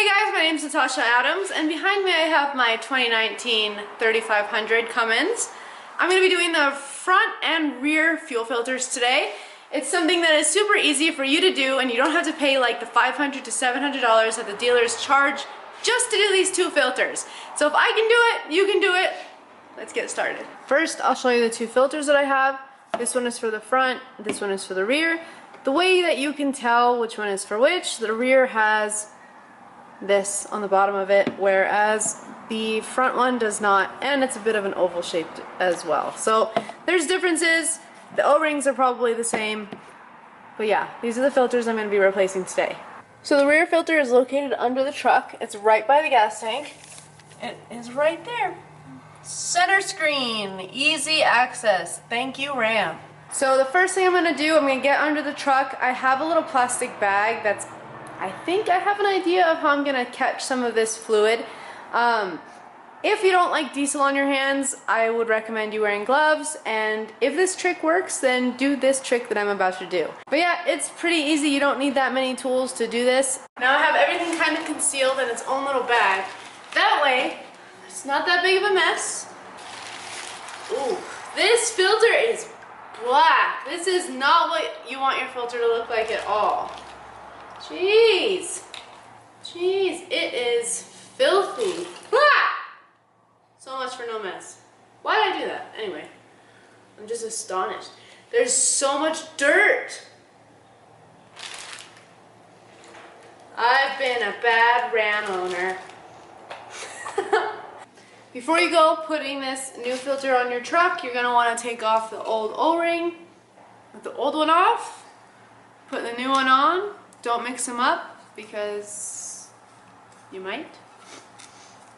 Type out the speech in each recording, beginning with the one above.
Hey guys, my name is Natasha Adams, and behind me I have my 2019 3500 Cummins. I'm going to be doing the front and rear fuel filters today. It's something that is super easy for you to do, and you don't have to pay like the $500 to $700 that the dealers charge just to do these two filters. So if I can do it, you can do it. Let's get started. First, I'll show you the two filters that I have. This one is for the front, this one is for the rear. The way that you can tell which one is for which, the rear has this on the bottom of it, whereas the front one does not, and it's a bit of an oval shaped as well. So there's differences. The O-rings are probably the same, but yeah, these are the filters I'm going to be replacing today. So the rear filter is located under the truck. It's right by the gas tank. It is right there. Center screen, easy access. Thank you, Ram. So the first thing I'm going to do, I'm going to get under the truck. I have a little plastic bag that's, I think I have an idea of how I'm going to catch some of this fluid. If you don't like diesel on your hands, I would recommend you wearing gloves, and if this trick works, then do this trick that I'm about to do. But yeah, it's pretty easy. You don't need that many tools to do this. Now I have everything kind of concealed in its own little bag. That way, it's not that big of a mess. Ooh, this filter is black. This is not what you want your filter to look like at all. Jeez. Jeez, it is filthy. Ah! So much for no mess. Why did I do that? Anyway, I'm just astonished. There's so much dirt. I've been a bad Ram owner. Before you go putting this new filter on your truck, you're going to want to take off the old O-ring. Put the old one off. Put the new one on. Don't mix them up because you might.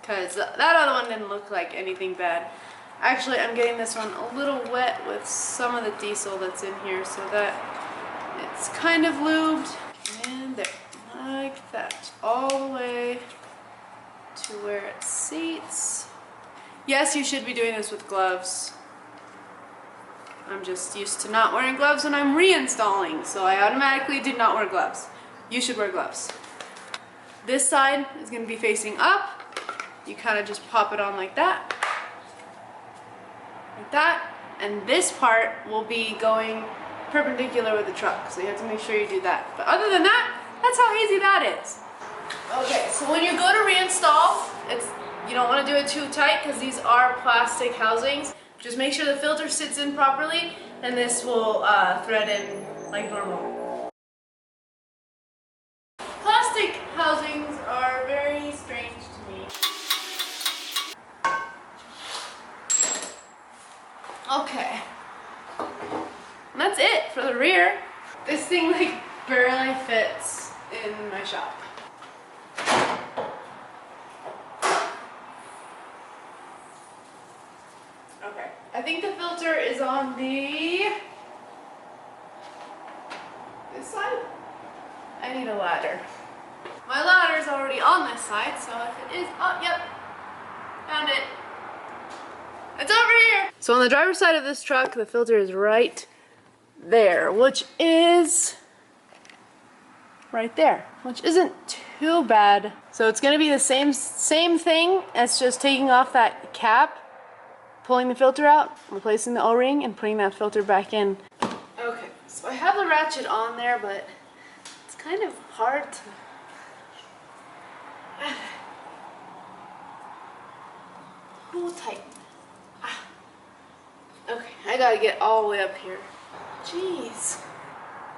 Because that other one didn't look like anything bad. Actually, I'm getting this one a little wet with some of the diesel that's in here so that it's kind of lubed. And there, like that. All the way to where it seats. Yes, you should be doing this with gloves. I'm just used to not wearing gloves when I'm reinstalling, so I automatically did not wear gloves. You should wear gloves. This side is going to be facing up. You kind of just pop it on like that. Like that. And this part will be going perpendicular with the truck, so you have to make sure you do that. But other than that, that's how easy that is. Okay, so when you go to reinstall, you don't want to do it too tight because these are plastic housings. Just make sure the filter sits in properly, and this will thread in like normal. Plastic housings are very strange to me. Okay. And that's it for the rear. This thing like barely fits in my shop. Okay. I think the filter is on this side. I need a ladder. My ladder is already on this side, so if it is, oh, yep, found it. It's over here. So on the driver's side of this truck, the filter is right there, which is right there, which isn't too bad. So it's gonna be the same thing as just taking off that cap, pulling the filter out, replacing the O-ring, and putting that filter back in. Okay, so I have the ratchet on there, but it's kind of hard to pull tight. Okay, I gotta get all the way up here. Jeez.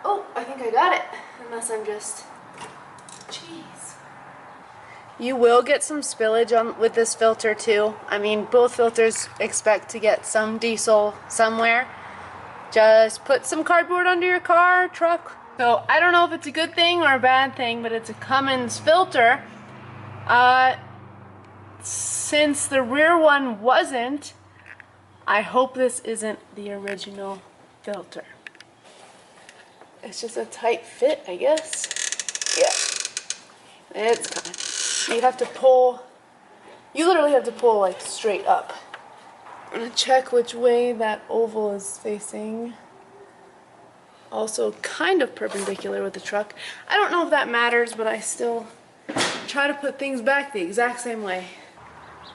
Oh, I think I got it. Unless I'm just... Jeez. You will get some spillage with this filter too. I mean, both filters expect to get some diesel somewhere. Just put some cardboard under your car, truck. So I don't know if it's a good thing or a bad thing, but it's a Cummins filter. Since the rear one wasn't, I hope this isn't the original filter. It's just a tight fit, I guess. Yeah, it's kind. You have to pull, you literally have to pull like straight up. I'm gonna check which way that oval is facing. Also kind of perpendicular with the truck. I don't know if that matters, but I still try to put things back the exact same way.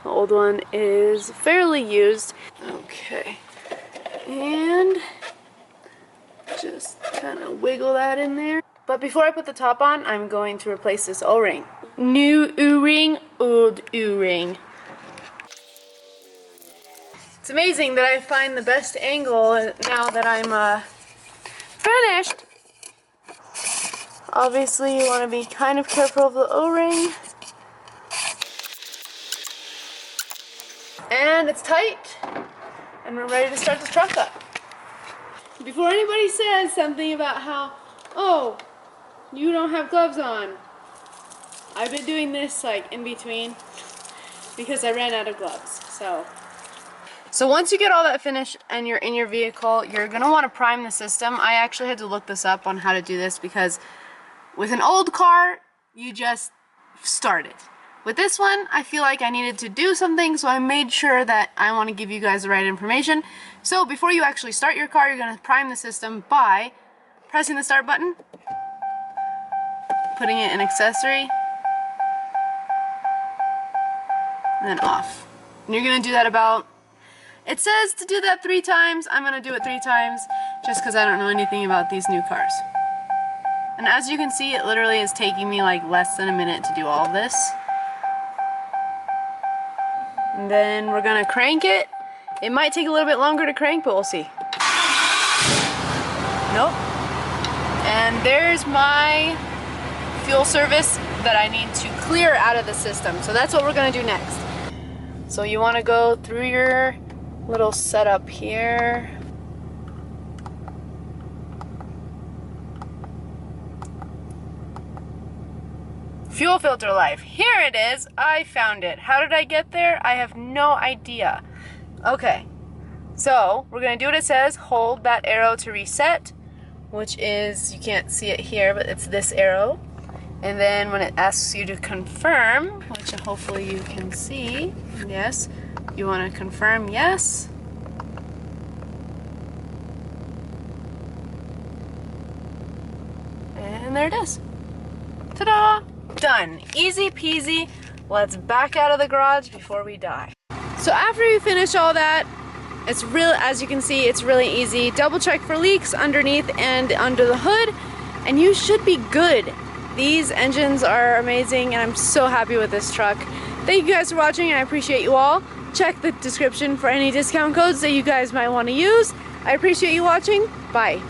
The old one is fairly used. Okay, and just kind of wiggle that in there. But before I put the top on, I'm going to replace this O-ring. New O-ring, old O-ring. It's amazing that I find the best angle now that I'm finished. Obviously, you want to be kind of careful of the O-ring. And it's tight. And we're ready to start the truck up. Before anybody says something about how, oh, you don't have gloves on. I've been doing this like in between because I ran out of gloves. So once you get all that finished and you're in your vehicle, you're gonna want to prime the system. I actually had to look this up on how to do this because with an old car, you just start it. With this one, I feel like I needed to do something, so I made sure that I want to give you guys the right information. So before you actually start your car, you're gonna prime the system by pressing the start button, putting it in accessory, and then off. And you're gonna do that about, it says to do that 3 times. I'm gonna do it 3 times just because I don't know anything about these new cars. And as you can see, it literally is taking me like less than a minute to do all of this. And then we're gonna crank it. It might take a little bit longer to crank, but we'll see. Nope. And there's my fuel service that I need to clear out of the system. So that's what we're gonna do next. So you wanna go through your little setup here. Fuel filter life. Here it is. I found it. How did I get there? I have no idea. Okay. So we're gonna do what it says. Hold that arrow to reset, which is, you can't see it here, but it's this arrow. And then when it asks you to confirm, which hopefully you can see, yes, you want to confirm yes. And there it is. Ta-da! Done. Easy peasy. Let's back out of the garage before we die. So after you finish all that, it's real, as you can see, it's really easy. Double check for leaks underneath and under the hood, and you should be good. These engines are amazing, and I'm so happy with this truck. Thank you guys for watching, and I appreciate you all. Check the description for any discount codes that you guys might want to use. I appreciate you watching. Bye.